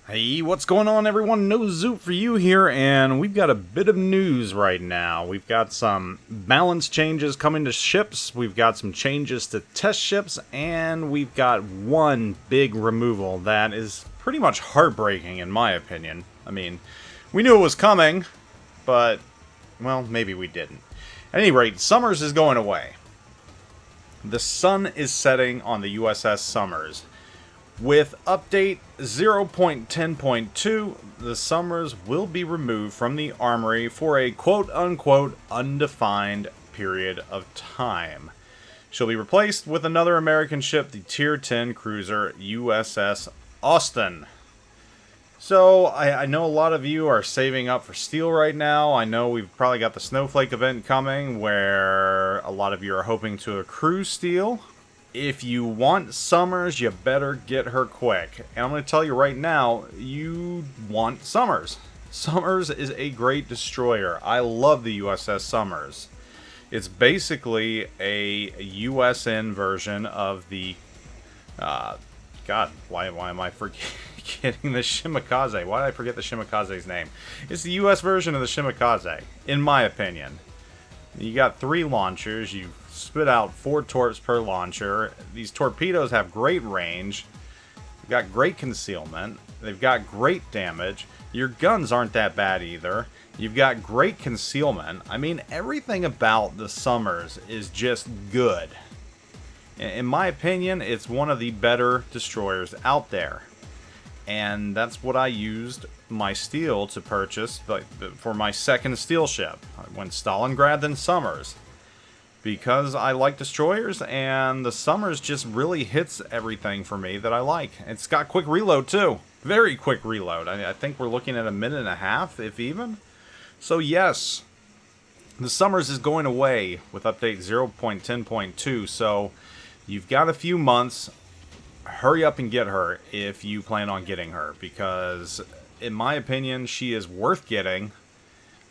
Hey, what's going on, everyone? NoZoupForYou here, and we've got a bit of news right now. We've got some balance changes coming to ships, we've got some changes to test ships, and we've got one big removal that is pretty much heartbreaking, in my opinion. I mean, we knew it was coming, but, well, maybe we didn't. At any rate, Somers is going away. The sun is setting on the USS Somers. With update 0.10.2, the Somers will be removed from the armory for a quote-unquote undefined period of time. She'll be replaced with another American ship, the Tier 10 cruiser USS Austin. So, I know a lot of you are saving up for steel right now. I know we've probably got the Snowflake event coming where a lot of you are hoping to accrue steel. If you want Somers, you better get her quick. And I'm going to tell you right now, you want Somers. Somers is a great destroyer. I love the USS Somers. It's basically a USN version of the... God, why am I forgetting the Shimakaze? Why did I forget the Shimakaze's name? It's the US version of the Shimakaze, in my opinion. You got 3 launchers, you spit out 4 torps per launcher. These torpedoes have great range, they've got great concealment, they've got great damage. Your guns aren't that bad either. You've got great concealment. I mean, everything about the Somers is just good. In my opinion, it's one of the better destroyers out there. And that's what I used my steel to purchase for my second steel ship. I went Stalingrad then Somers. Because I like destroyers, and the Somers just really hits everything for me that I like. It's got quick reload too. Very quick reload. I think we're looking at a minute and a half, if even. So yes, the Somers is going away with update 0.10.2, so you've got a few months. Hurry up and get her if you plan on getting her, because in my opinion, she is worth getting.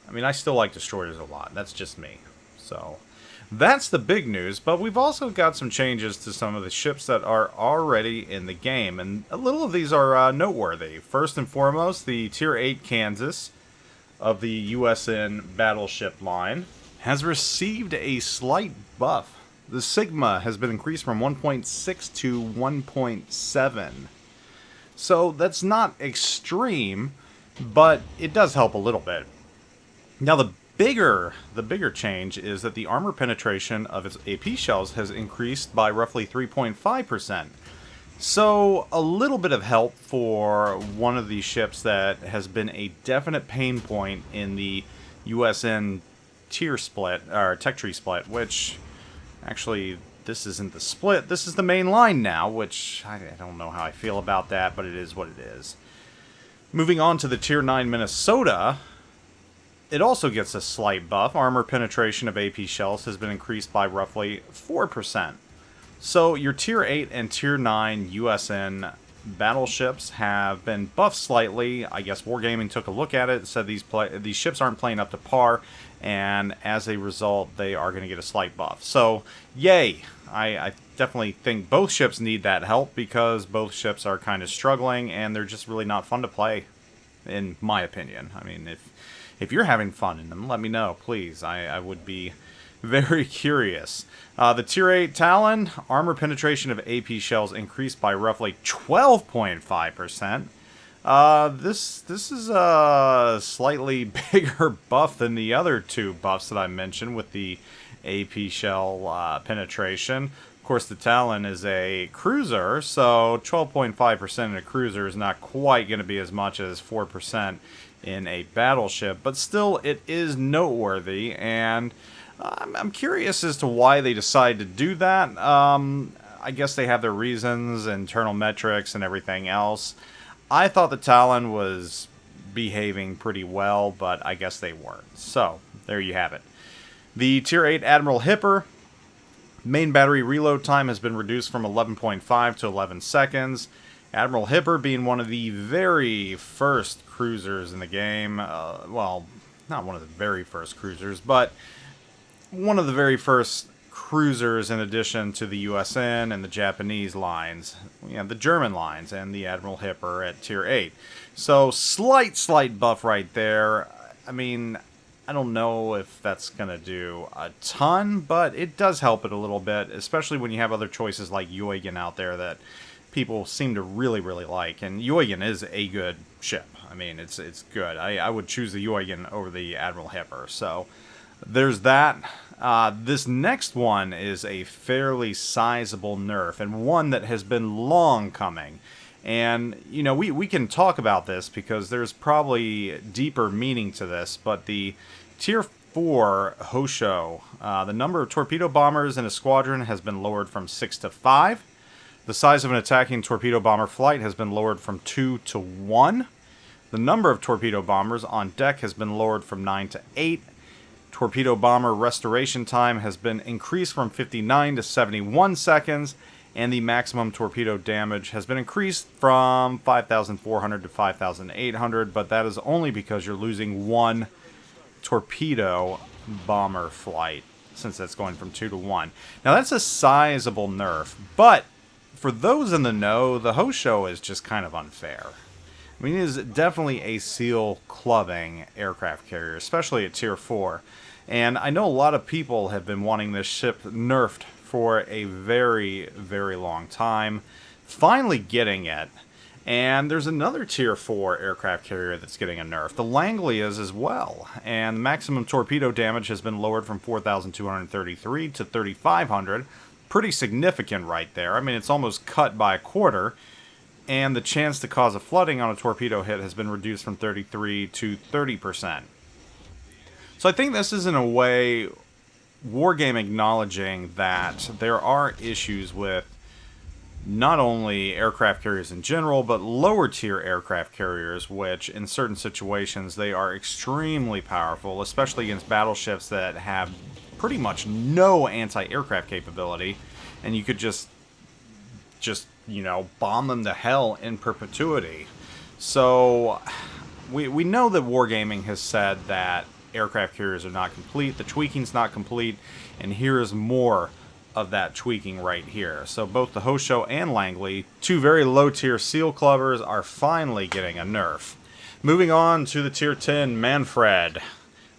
I mean, I still like destroyers a lot. That's just me. So that's the big news, but we've also got some changes to some of the ships that are already in the game, and a little of these are noteworthy. First and foremost, the Tier 8 Kansas of the USN battleship line has received a slight buff. The Sigma has been increased from 1.6 to 1.7. So that's not extreme, but it does help a little bit. Now the bigger change is that the armor penetration of its AP shells has increased by roughly 3.5%. So a little bit of help for one of these ships that has been a definite pain point in the USN tier split, or tech tree split, which actually this isn't the split, this is the main line now, which I don't know how I feel about that, but it is what it is. Moving on to the Tier 9 Minnesota, it also gets a slight buff. Armor penetration of AP shells has been increased by roughly 4%. So your Tier 8 and Tier 9 USN battleships have been buffed slightly. I guess Wargaming took a look at it and said these ships aren't playing up to par, and as a result, they are going to get a slight buff. So, yay! I definitely think both ships need that help, because both ships are kind of struggling, and they're just really not fun to play, in my opinion. I mean, if you're having fun in them, let me know, please. I would be very curious. The Tier 8 Talon, armor penetration of AP shells increased by roughly 12.5%. This is a slightly bigger buff than the other 2 buffs that I mentioned with the AP shell penetration. Of course, the Talon is a cruiser, so 12.5% in a cruiser is not quite going to be as much as 4% in a battleship, but still, it is noteworthy, and I'm curious as to why they decided to do that. I guess they have their reasons, internal metrics, and everything else. I thought the Talon was behaving pretty well, but I guess they weren't. So, there you have it. The Tier 8 Admiral Hipper, main battery reload time has been reduced from 11.5 to 11 seconds. Admiral Hipper being one of the very first cruisers in the game. Well, not one of the very first cruisers, but one of the very first cruisers in addition to the USN and the Japanese lines. We have the German lines and the Admiral Hipper at Tier 8. So slight buff right there. I mean, I don't know if that's going to do a ton, but it does help it a little bit, especially when you have other choices like Eugen out there that people seem to really like. And Eugen is a good ship. I mean, it's good. I would choose the Eugen over the Admiral Hipper. So there's that. This next one is a fairly sizable nerf, and one that has been long coming. And, you know, we can talk about this because there's probably deeper meaning to this, but the Tier 4 Hosho, the number of torpedo bombers in a squadron has been lowered from 6 to 5. The size of an attacking torpedo bomber flight has been lowered from 2 to 1. The number of torpedo bombers on deck has been lowered from 9 to 8. Torpedo bomber restoration time has been increased from 59 to 71 seconds. And the maximum torpedo damage has been increased from 5,400 to 5,800, but that is only because you're losing one torpedo bomber flight, since that's going from 2 to 1. Now, that's a sizable nerf, but for those in the know, the Hosho is just kind of unfair. I mean, it is definitely a SEAL clubbing aircraft carrier, especially at Tier 4. And I know a lot of people have been wanting this ship nerfed for a very long time, finally getting it. And there's another Tier 4 aircraft carrier that's getting a nerf. The Langley is as well, and the maximum torpedo damage has been lowered from 4,233 to 3,500. Pretty significant right there. I mean, it's almost cut by a quarter, and the chance to cause a flooding on a torpedo hit has been reduced from 33 to 30%. So I think this is, in a way, Wargame acknowledging that there are issues with not only aircraft carriers in general, but lower tier aircraft carriers, which in certain situations they are extremely powerful, especially against battleships that have pretty much no anti-aircraft capability, and you could just you know, bomb them to hell in perpetuity. So we know that Wargaming has said that aircraft carriers are not complete, the tweaking's not complete, and here is more of that tweaking right here. So both the Hosho and Langley, two very low tier SEAL clubbers, are finally getting a nerf. Moving on to the Tier 10 Manfred.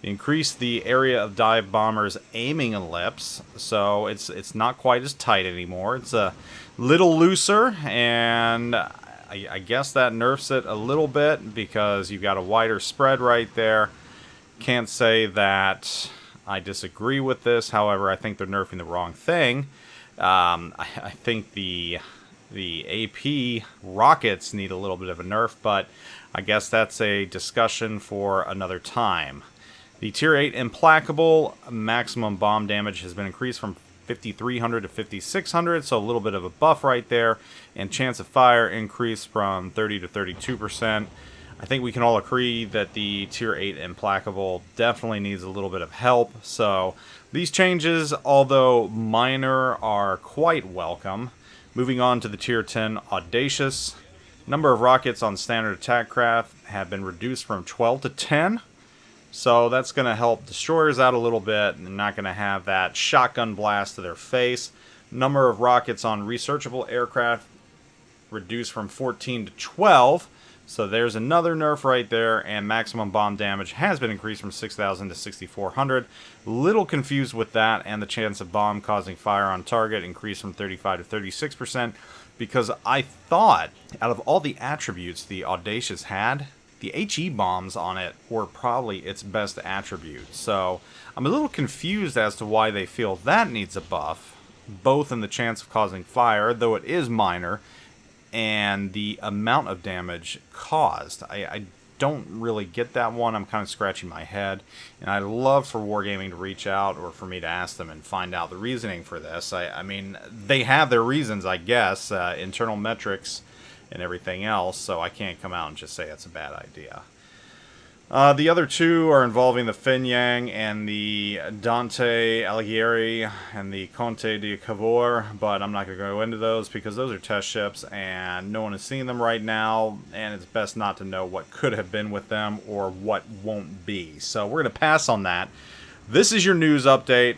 Increase the area of dive bombers aiming ellipse, so it's not quite as tight anymore. It's a little looser, and I guess that nerfs it a little bit because you've got a wider spread right there. Can't say that I disagree with this. However, I think they're nerfing the wrong thing. I think the AP rockets need a little bit of a nerf, but I guess that's a discussion for another time. The Tier 8 Implacable maximum bomb damage has been increased from 5,300 to 5,600, so a little bit of a buff right there, and chance of fire increased from 30 to 32%. I think we can all agree that the Tier 8 Implacable definitely needs a little bit of help, so these changes, although minor, are quite welcome. Moving on to the Tier 10 Audacious. Number of rockets on standard attack craft have been reduced from 12 to 10. So that's going to help destroyers out a little bit, and they're not going to have that shotgun blast to their face. Number of rockets on researchable aircraft reduced from 14 to 12. So there's another nerf right there, and maximum bomb damage has been increased from 6,000 to 6,400. Little confused with that, and the chance of bomb causing fire on target increased from 35 to 36%, because I thought out of all the attributes the Audacious had, the HE bombs on it were probably its best attribute. So I'm a little confused as to why they feel that needs a buff, both in the chance of causing fire, though it is minor, and the amount of damage caused. I don't really get that one. I'm kind of scratching my head, and I'd love for Wargaming to reach out, or for me to ask them and find out the reasoning for this. I mean, they have their reasons, I guess, internal metrics and everything else, so I can't come out and just say it's a bad idea. The other two are involving the Fenyang and the Dante Alighieri and the Conte di Cavour, but I'm not going to go into those because those are test ships and no one is seeing them right now, and it's best not to know what could have been with them or what won't be. So we're going to pass on that. This is your news update.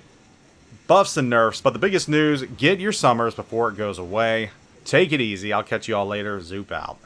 buffs and nerfs, but the biggest news, get your Somers before it goes away. Take it easy. I'll catch you all later. Zoop out.